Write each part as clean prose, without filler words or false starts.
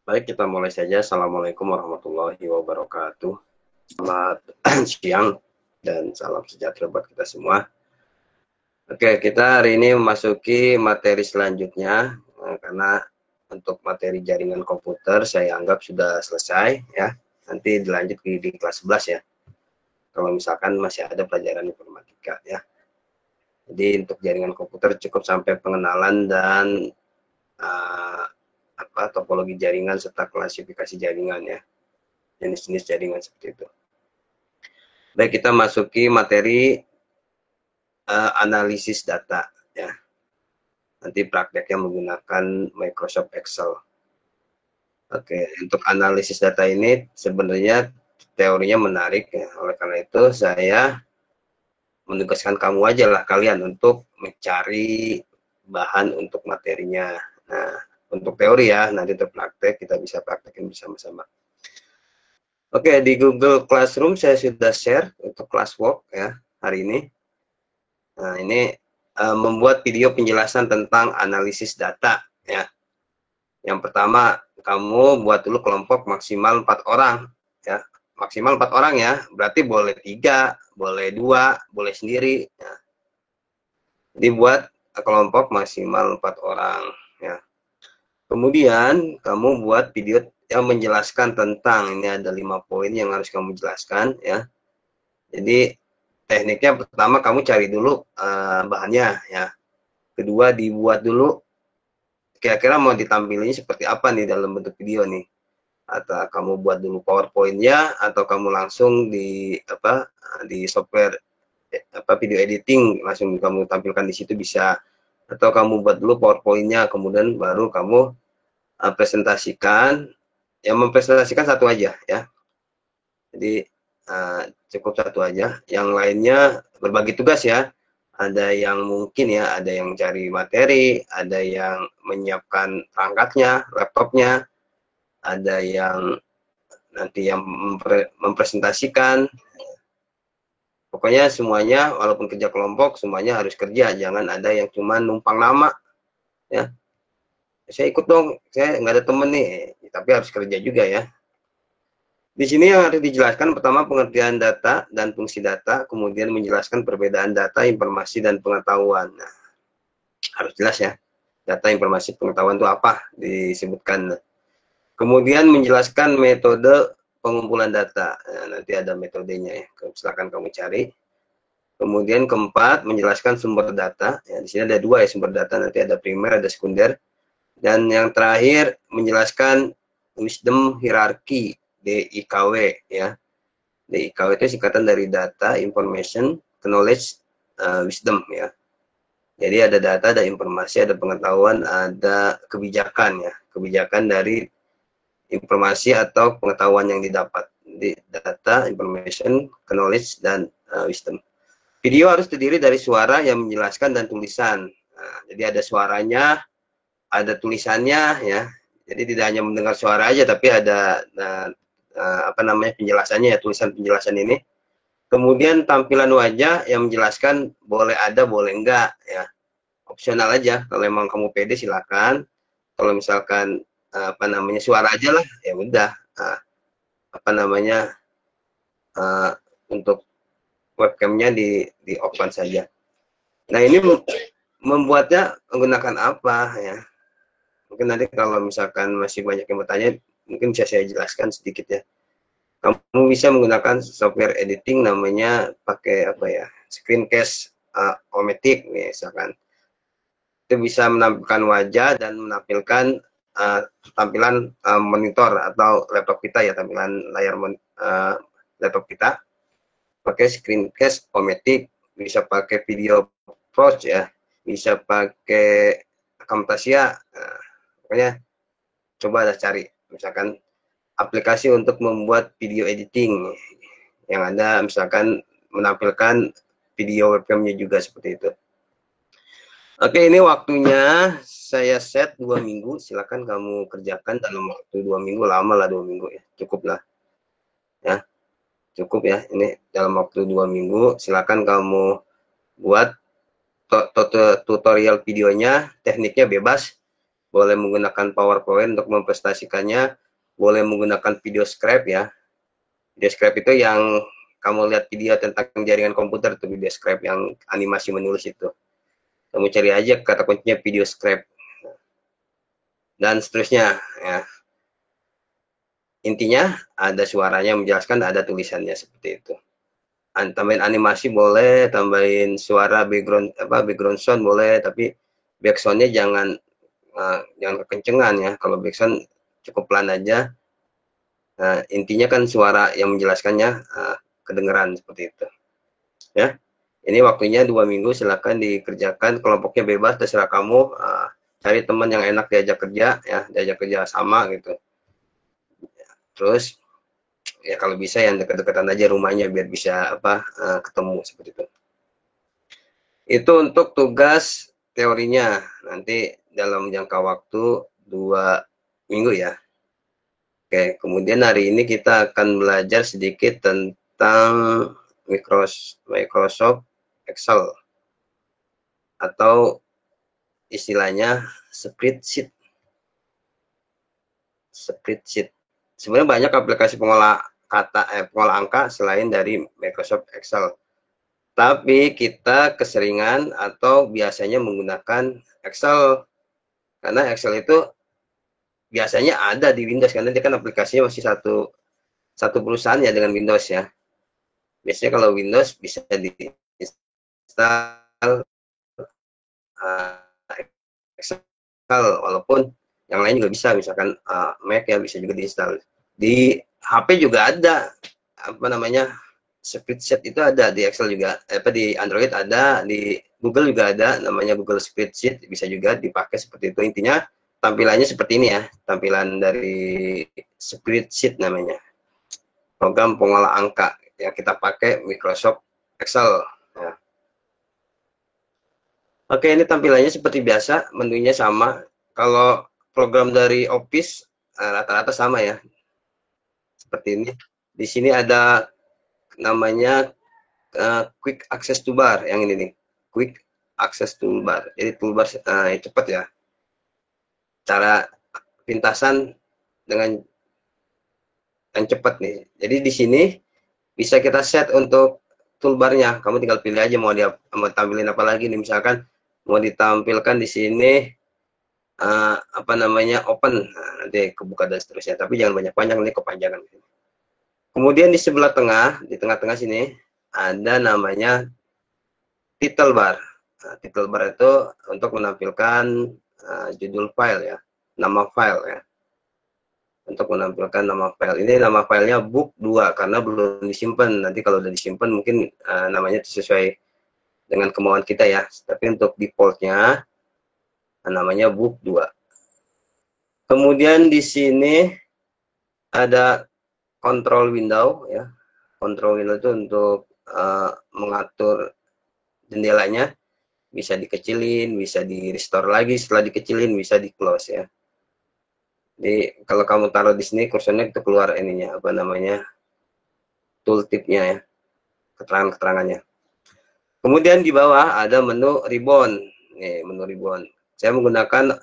Baik, kita mulai saja. Assalamualaikum warahmatullahi wabarakatuh. Selamat siang dan salam sejahtera buat kita semua. Oke, kita hari ini memasuki materi selanjutnya, karena untuk materi jaringan komputer saya anggap sudah selesai ya. Nanti dilanjut di kelas 11 ya. Kalau misalkan masih ada pelajaran informatika ya. Jadi untuk jaringan komputer cukup sampai pengenalan dan uh, topologi jaringan serta klasifikasi jaringan ya. Jenis-jenis jaringan seperti itu. Baik, kita masuki materi analisis data ya. Nanti prakteknya menggunakan Microsoft Excel. Oke, untuk analisis data ini sebenarnya teorinya menarik ya. Oleh karena itu saya menugaskan kamu aja lah kalian untuk mencari bahan untuk materinya. Nah, untuk teori ya, nanti untuk praktek kita bisa praktekin bersama-sama. Oke, di Google Classroom saya sudah share untuk classwork ya hari ini. Nah, ini membuat video penjelasan tentang analisis data ya. Yang pertama, kamu buat dulu kelompok maksimal 4 orang ya. Maksimal 4 orang ya, berarti boleh 3, boleh 2, boleh sendiri ya. Jadi buat kelompok maksimal 4 orang ya. Kemudian kamu buat video yang menjelaskan tentang, ini ada 5 poin yang harus kamu jelaskan ya. Jadi tekniknya pertama kamu cari dulu bahannya ya. Kedua dibuat dulu kira-kira mau ditampilnya seperti apa nih dalam bentuk video nih. Atau kamu buat dulu PowerPoint-nya atau kamu langsung di software video editing langsung kamu tampilkan di situ bisa, atau kamu buat dulu PowerPoint-nya kemudian baru kamu presentasikan. Yang mempresentasikan satu aja ya. Jadi cukup satu aja. Yang lainnya berbagi tugas ya. Ada yang mungkin ya, ada yang cari materi, ada yang menyiapkan perangkatnya, laptopnya, ada yang nanti yang mempresentasikan. Pokoknya semuanya walaupun kerja kelompok semuanya harus kerja, jangan ada yang cuma numpang nama ya. Saya ikut dong, saya nggak ada temen nih, tapi harus kerja juga ya. Di sini yang harus dijelaskan pertama pengertian data dan fungsi data, kemudian menjelaskan perbedaan data, informasi, dan pengetahuan. Nah, harus jelas ya, data, informasi, pengetahuan itu apa disebutkan. Kemudian menjelaskan metode pengumpulan data. Nah, nanti ada metodenya ya, silakan kamu cari. Kemudian keempat, menjelaskan sumber data. Ya, di sini ada 2 ya sumber data, nanti ada primer, ada sekunder. Dan yang terakhir, menjelaskan wisdom hierarchy, DIKW ya. DIKW itu singkatan dari data, information, knowledge, wisdom ya. Jadi ada data, ada informasi, ada pengetahuan, ada kebijakan ya. Kebijakan dari informasi atau pengetahuan yang didapat. Jadi data, information, knowledge, dan wisdom. Video harus terdiri dari suara yang menjelaskan dan tulisan. Nah, jadi ada suaranya, ada tulisannya ya. Jadi tidak hanya mendengar suara aja, tapi ada penjelasannya ya, tulisan penjelasan ini. Kemudian tampilan wajah yang menjelaskan, boleh ada, boleh enggak ya. Opsional aja. Kalau emang kamu pede silakan. Kalau misalkan suara aja lah, ya udah. Untuk webcamnya di open saja. Nah, ini membuatnya menggunakan apa ya? Mungkin nanti kalau misalkan masih banyak yang bertanya, mungkin bisa saya jelaskan sedikit ya. Kamu bisa menggunakan software editing namanya pakai screencast o-matic misalkan. Itu bisa menampilkan wajah dan menampilkan tampilan monitor atau laptop kita ya, tampilan layar laptop kita. Pakai screencast o-matic, bisa pakai video approach ya, bisa pakai Camtasia. Nah, pokoknya coba ada cari misalkan aplikasi untuk membuat video editing yang ada misalkan menampilkan video webcamnya juga seperti itu. Oke, ini waktunya saya set 2 minggu, silakan kamu kerjakan dalam waktu 2 minggu, lama lah 2 minggu ya, cukup lah ya, cukup ya. Ini dalam waktu 2 minggu silakan kamu buat tutorial videonya, tekniknya bebas. boleh menggunakan PowerPoint untuk mempresentasikannya, boleh menggunakan video script ya. Video script itu yang kamu lihat video tentang jaringan komputer, itu video script yang animasi menulis itu. Kamu cari aja kata kuncinya video script dan seterusnya ya. Intinya ada suaranya menjelaskan, ada tulisannya seperti itu. Tambahin animasi boleh, tambahin suara background sound boleh, tapi backsoundnya jangan kekencengan ya. Kalau backsound cukup pelan aja. Intinya kan suara yang menjelaskannya kedengeran seperti itu ya. Ini waktunya 2 minggu, silakan dikerjakan, kelompoknya bebas, terserah kamu. Cari teman yang enak diajak kerja ya, diajak kerja sama gitu. Terus ya kalau bisa yang dekat-dekatan aja rumahnya biar bisa ketemu seperti itu. Itu untuk tugas teorinya, nanti dalam jangka waktu 2 minggu ya. Oke, kemudian hari ini kita akan belajar sedikit tentang Microsoft Excel atau istilahnya spreadsheet. Sebenarnya banyak aplikasi pengolah angka selain dari Microsoft Excel. Tapi kita keseringan atau biasanya menggunakan Excel. Karena Excel itu biasanya ada di Windows, karena dia kan aplikasinya masih satu perusahaan ya dengan Windows ya. Biasanya kalau Windows bisa diinstal Excel, walaupun yang lain juga bisa, misalkan Mac ya bisa juga diinstal. Di HP juga ada spreadsheet itu ada di Excel juga, di Android ada, di Google juga ada, namanya Google Spreadsheet, bisa juga dipakai seperti itu. Intinya tampilannya seperti ini ya, tampilan dari spreadsheet namanya, program pengolah angka yang kita pakai Microsoft Excel ya. Oke, ini tampilannya seperti biasa, menunya sama. Kalau program dari Office rata-rata sama ya, seperti ini. Di sini ada namanya Quick Access Toolbar, yang ini nih, Quick Access Toolbar. Jadi toolbar cepat ya, cara pintasan dengan yang cepat nih. Jadi di sini bisa kita set untuk toolbarnya. Kamu tinggal pilih aja mau tampilin apa lagi nih. Misalkan mau ditampilkan di sini open, nanti kebuka dan seterusnya. Tapi jangan banyak-banyak, nih kepanjangan. Kemudian di sebelah tengah, di tengah-tengah sini ada namanya title bar. Title bar itu untuk menampilkan judul file ya, nama file ya. Untuk menampilkan nama file. Ini nama filenya book 2 karena belum disimpan. Nanti kalau udah disimpan mungkin namanya sesuai dengan kemauan kita ya. Tapi untuk defaultnya namanya book 2. Kemudian di sini ada control window ya. Control window itu untuk mengatur jendelanya, bisa dikecilin, bisa di restore lagi, setelah dikecilin bisa di close ya. Jadi kalau kamu taruh di sini kursornya itu keluar ininya tooltipnya ya, keterangannya. Kemudian di bawah ada menu ribbon. Nih, menu ribbon. Saya menggunakan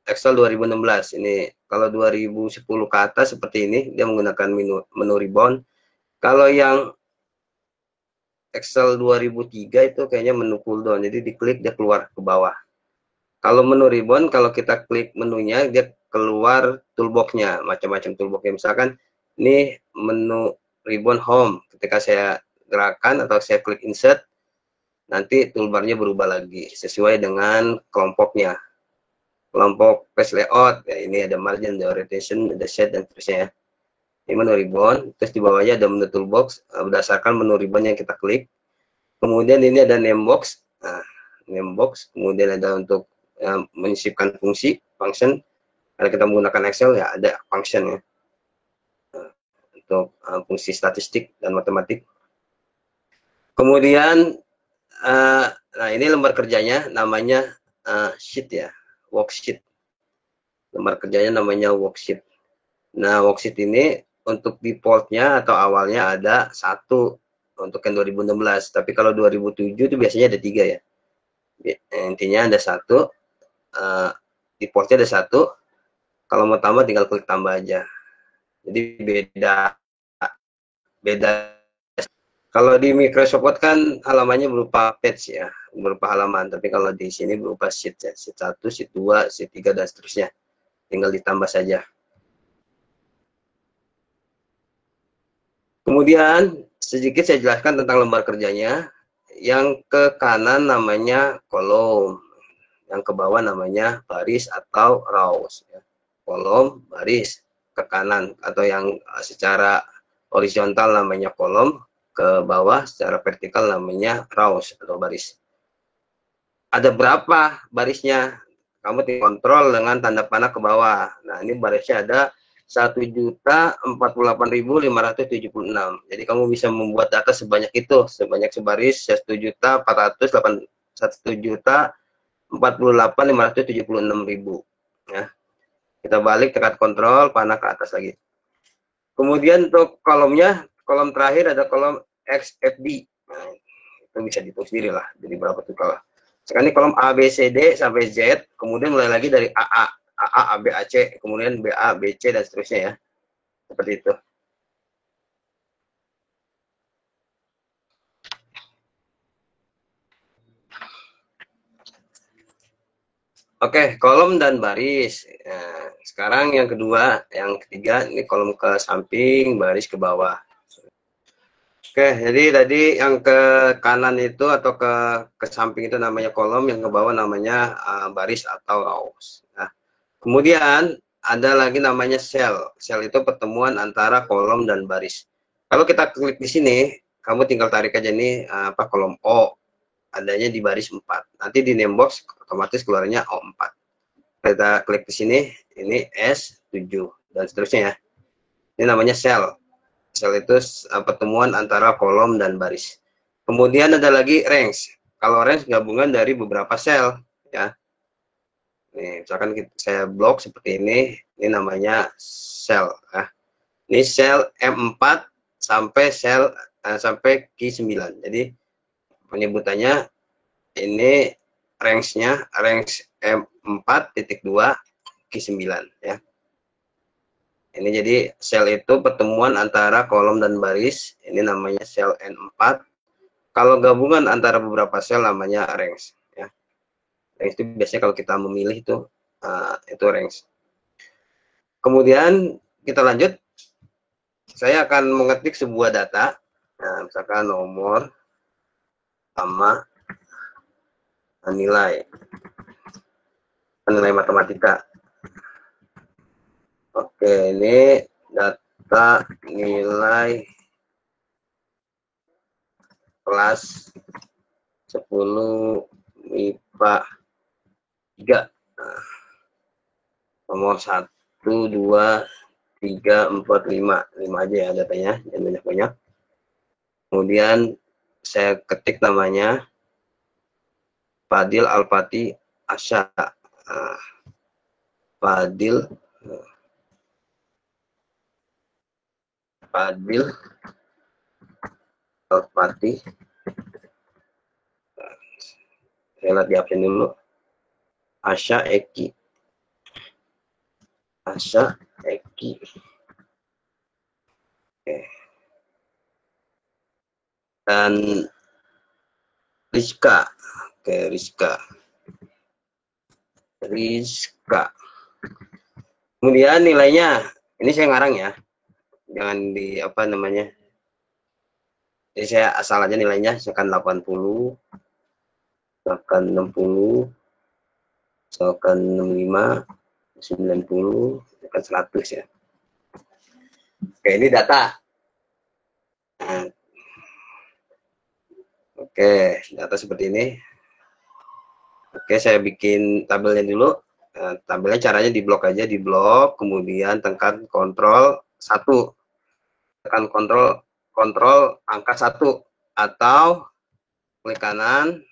Excel 2016. Ini kalau 2010 ke atas seperti ini, dia menggunakan menu ribbon. Kalau yang Excel 2003 itu kayaknya menu cooldown. Jadi diklik dia keluar ke bawah. Kalau menu ribbon, kalau kita klik menunya, dia keluar toolbox-nya, macam-macam toolbox-nya. Misalkan ini menu ribbon home. Ketika saya gerakan atau saya klik insert, nanti toolbar-nya berubah lagi sesuai dengan kelompoknya. Kelompok page layout, ya ini ada margin, ada orientation, ada shade, dan seterusnya ya. Ini menu ribbon, terus di bawahnya ada menu toolbox, berdasarkan menu ribbon yang kita klik. Kemudian ini ada name box, name box, kemudian ada untuk menyisipkan fungsi, function. Kalau kita menggunakan Excel ya ada function ya, untuk fungsi statistik dan matematik. Kemudian nah ini lembar kerjanya namanya sheet ya, worksheet. Lembar kerjanya namanya worksheet. Nah, worksheet ini untuk defaultnya atau awalnya ada 1 untuk yang 2016, tapi kalau 2007 itu biasanya ada 3 ya. Intinya ada 1 di portnya ada 1. Kalau mau tambah tinggal klik tambah aja. Jadi beda. Kalau di Microsoft Word kan halamannya berupa page ya, berupa halaman. Tapi kalau di sini berupa sheet ya, sheet 1, sheet 2, sheet 3 dan seterusnya. Tinggal ditambah saja. Kemudian sedikit saya jelaskan tentang lembar kerjanya. Yang ke kanan namanya kolom, yang ke bawah namanya baris atau rows. Kolom, baris, ke kanan, atau yang secara horizontal namanya kolom, ke bawah secara vertikal namanya rows atau baris. Ada berapa barisnya? Kamu kontrol dengan tanda panah ke bawah. Nah, ini barisnya ada 1.048.576. Jadi kamu bisa membuat data sebanyak itu, sebanyak sebaris 1.448.576.000. Ya. Kita balik, tekan kontrol, panah ke atas lagi. Kemudian untuk kolomnya, kolom terakhir ada kolom XFD. Nah, itu bisa dihitung sendiri lah, jadi berapa tuh kalau. Sekarang ini kolom A, B, C, D sampai Z, kemudian mulai lagi dari AA, A, B, A, C, kemudian BA, BC, dan seterusnya ya. Seperti itu. Oke, kolom dan baris. Nah, sekarang yang kedua, yang ketiga, ini kolom ke samping, baris ke bawah. Oke, jadi tadi yang ke kanan itu atau ke samping itu namanya kolom, yang ke bawah namanya baris atau rows. Nah, kemudian ada lagi namanya sel. Sel itu pertemuan antara kolom dan baris. Kalau kita klik di sini, kamu tinggal tarik aja nih kolom O, adanya di baris 4. Nanti di name box otomatis keluarnya O4. Kita klik di sini, ini S7 dan seterusnya ya. Ini namanya sel. Sel itu pertemuan antara kolom dan baris. Kemudian ada lagi range. Kalau range gabungan dari beberapa sel ya. Nih, misalkan saya blok seperti ini namanya sel ya. Ini sel M4 sampai sel sampai Q9. Jadi penyebutannya ini range-nya range M4.2 Q9 ya. Ini jadi sel itu pertemuan antara kolom dan baris, ini namanya sel N4. Kalau gabungan antara beberapa sel namanya range ya. Range itu biasanya kalau kita memilih itu range. Kemudian kita lanjut. Saya akan mengetik sebuah data. Nah, misalkan nomor sama nilai matematika. Oke, ini data nilai kelas 10 MIPA 3. Nah, nomor 1, 2, 3, 4, 5. 5 aja ya datanya, jangan banyak-banyak. Kemudian saya ketik namanya Fadil Alpati Asya. Nah, Fadil Alpati. Saya lihat di absen dulu. Asya Eki. Asya Eki. Oke. Dan Rizka. Oke, Rizka. Kemudian nilainya, ini saya ngarang ya. Jangan di apa namanya. Jadi saya asal aja nilainya, misalkan 80, misalkan 60, misalkan 65, 90, misalkan 100 ya. Oke, ini data. Nah, oke, data seperti ini. Oke, saya bikin tabelnya dulu. Nah, tabelnya caranya di blok aja, di blok, kemudian tekan kontrol 1. Tekan kontrol angka 1 atau klik kanan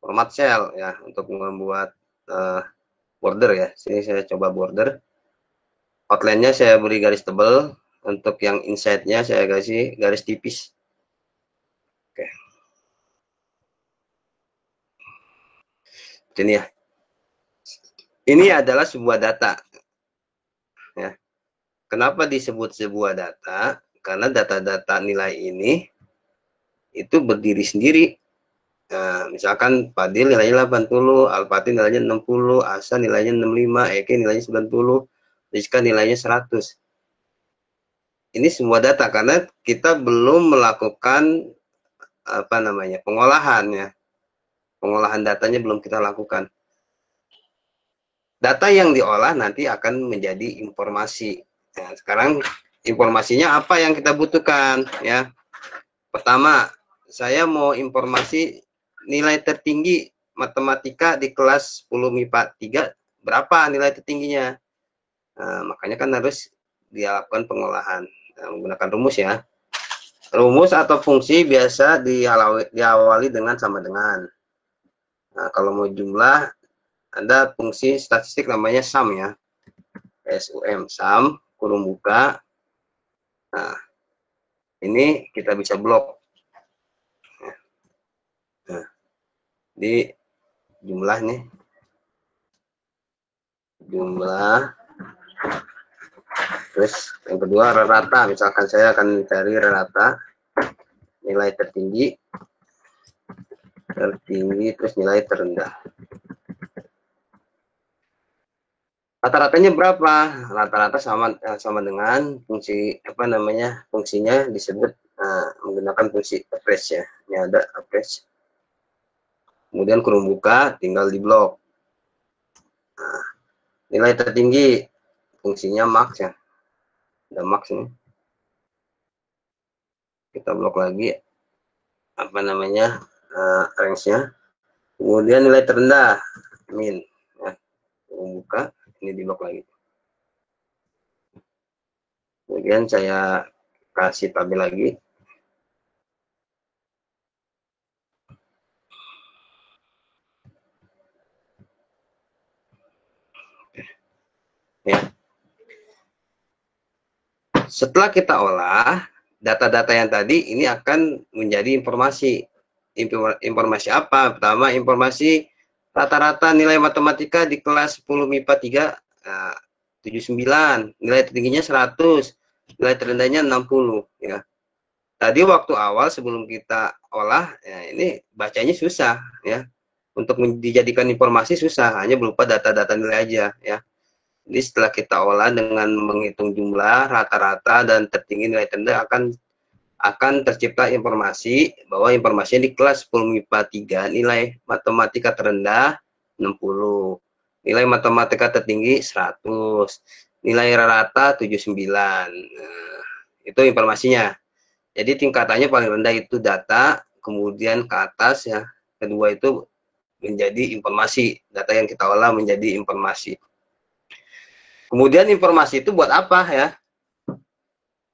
format cell ya untuk membuat border ya. Sini saya coba border. Outline-nya saya beri garis tebal, untuk yang inside-nya saya kasih garis tipis. Oke. Ini ya. Ini adalah sebuah data. Ya. Kenapa disebut sebuah data? Karena data-data nilai ini itu berdiri sendiri. Nah, misalkan Fadil nilainya 80, Alpati nilainya 60, Asa nilainya 65, Eki nilainya 90, Rizka nilainya 100. Ini semua data karena kita belum melakukan apa namanya pengolahan ya. Pengolahan datanya belum kita lakukan. Data yang diolah nanti akan menjadi informasi. Nah, sekarang informasinya apa yang kita butuhkan ya. Pertama, saya mau informasi nilai tertinggi matematika di kelas 10 MIPA 3 berapa nilai tertingginya. Nah, makanya kan harus dilakukan pengolahan menggunakan rumus ya. Rumus atau fungsi biasa diawali dengan sama dengan. Nah, kalau mau jumlah, ada fungsi statistik namanya sum ya. SUM, sum, kurung buka. Nah, ini kita bisa blok. Nah, di jumlah nih. Jumlah. Terus yang kedua rata. Misalkan saya akan cari rata. Nilai tertinggi. Terus nilai terendah. Rata-ratanya berapa? Rata-rata sama dengan fungsi apa namanya? Fungsinya disebut menggunakan fungsi average ya. Ini ada average. Kemudian kurung buka tinggal di blok. Nah, nilai tertinggi fungsinya max ya. Ada max nih. Kita blok lagi apa namanya? Range-nya. Kemudian nilai terendah min ya. Kurung buka ini di blok lagi. Kemudian saya kasih tabel lagi. Ya. Setelah kita olah data-data yang tadi ini akan menjadi informasi. Informasi apa? Pertama, informasi rata-rata nilai matematika di kelas 10 MIPA 3 79, nilai tertingginya 100, nilai terendahnya 60 ya. Tadi waktu awal sebelum kita olah ya, ini bacanya susah ya. Untuk dijadikan informasi susah, hanya berupa data-data nilai aja ya. Jadi setelah kita olah dengan menghitung jumlah, rata-rata, dan tertinggi nilai terendah akan tercipta informasi bahwa informasinya di kelas 10 MIPA 3 nilai matematika terendah 60, nilai matematika tertinggi 100, nilai rata 79. Nah, itu informasinya. Jadi tingkatannya paling rendah itu data, kemudian ke atas ya, kedua itu menjadi informasi, data yang kita olah menjadi informasi. Kemudian informasi itu buat apa ya?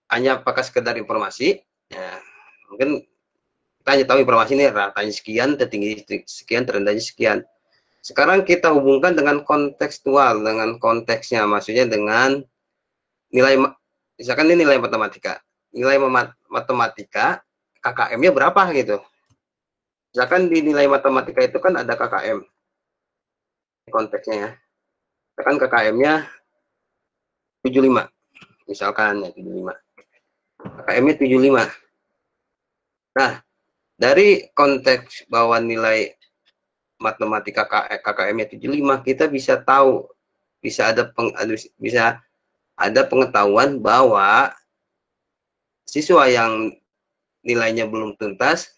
Hanya apakah sekedar informasi? Ya, mungkin kita hanya tahu informasi ini ratanya sekian, tertinggi sekian, terendahnya sekian. Sekarang kita hubungkan dengan kontekstual, dengan konteksnya, maksudnya dengan nilai, misalkan ini nilai matematika. Nilai matematika, KKM-nya berapa gitu. Misalkan di nilai matematika itu kan ada KKM, konteksnya ya. Misalkan KKM-nya 75, misalkan ya 75. KKM-nya 75. Nah, dari konteks bahwa nilai matematika KKM-nya 75, kita bisa tahu, bisa ada pengetahuan bahwa siswa yang nilainya belum tuntas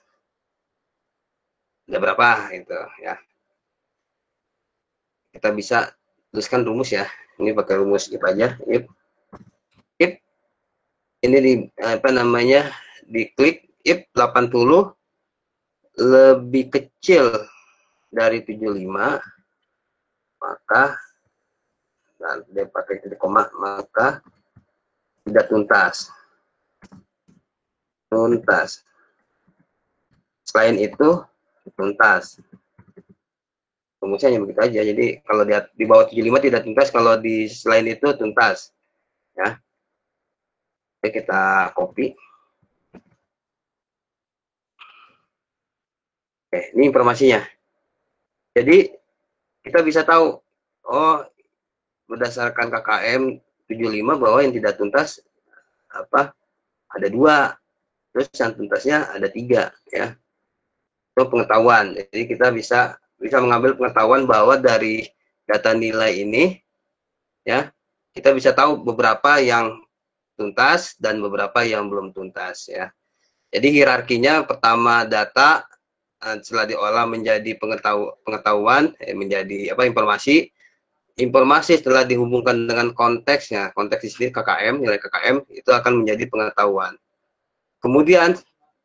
ada berapa gitu ya. Kita bisa tuliskan rumus ya. Ini pakai rumus if aja. If ini di apa namanya? Diklik if 80 lebih kecil dari 75, maka dan dia pakai titik koma, maka tidak tuntas. Tuntas. Selain itu tuntas. Rumusnya hanya begitu aja. Jadi kalau di bawah 75 tidak tuntas, kalau di selain itu tuntas. Ya. Oke, kita copy. Oke, ini informasinya. Jadi kita bisa tahu oh berdasarkan KKM 75 bahwa yang tidak tuntas apa ada 2, terus yang tuntasnya ada 3 ya. Itu pengetahuan. Jadi kita bisa mengambil pengetahuan bahwa dari data nilai ini ya, kita bisa tahu beberapa yang tuntas dan beberapa yang belum tuntas ya. Jadi hierarkinya pertama data, setelah diolah menjadi pengetahuan, menjadi informasi. Informasi setelah dihubungkan dengan konteksnya, konteks di sini KKM, nilai KKM itu akan menjadi pengetahuan. Kemudian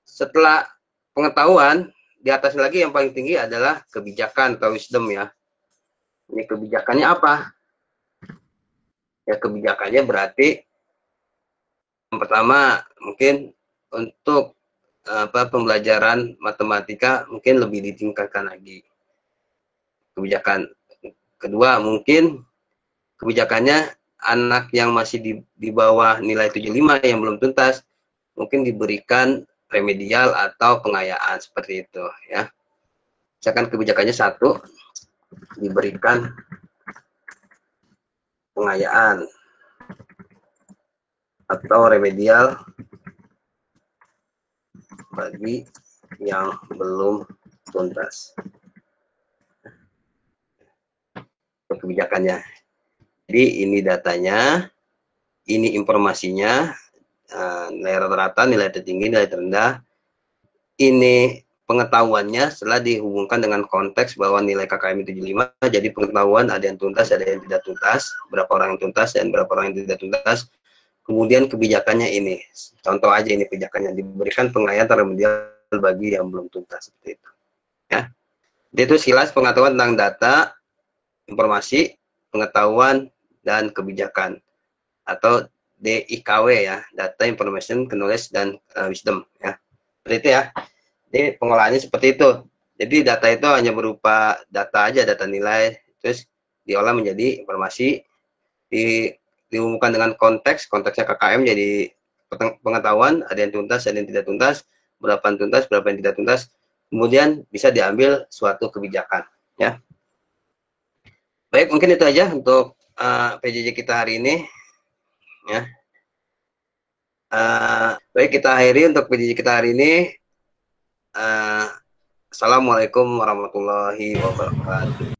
setelah pengetahuan, di atas lagi yang paling tinggi adalah kebijakan atau wisdom ya. Ini kebijakannya apa? Ya kebijakannya berarti yang pertama mungkin untuk pembelajaran matematika mungkin lebih ditingkatkan lagi kebijakan. Kedua mungkin kebijakannya anak yang masih di bawah nilai 75 yang belum tuntas mungkin diberikan remedial atau pengayaan seperti itu ya. Misalkan kebijakannya 1 diberikan pengayaan atau remedial bagi yang belum tuntas. Kebijakannya. Jadi ini datanya, ini informasinya, nilai rata-rata, nilai tertinggi, nilai terendah. Ini pengetahuannya setelah dihubungkan dengan konteks bahwa nilai KKM 75, jadi pengetahuan ada yang tuntas, ada yang tidak tuntas, berapa orang yang tuntas dan berapa orang yang tidak tuntas. Kemudian kebijakannya ini, contoh aja ini kebijakannya, diberikan pengayaan remedial bagi yang belum tuntas seperti itu. Ya, jadi itu sekilas pengetahuan tentang data, informasi, pengetahuan, dan kebijakan atau DIKW ya, Data Information Knowledge dan Wisdom ya. Seperti itu ya. Jadi pengolahannya seperti itu. Jadi data itu hanya berupa data aja, data nilai, terus diolah menjadi informasi, dihubungkan dengan konteks, konteksnya KKM jadi pengetahuan, ada yang tuntas, ada yang tidak tuntas, berapa yang tuntas, berapa yang tidak tuntas, kemudian bisa diambil suatu kebijakan ya. Baik, mungkin itu aja untuk PJJ kita hari ini ya. Baik, kita akhiri untuk PJJ kita hari ini. Assalamualaikum warahmatullahi wabarakatuh.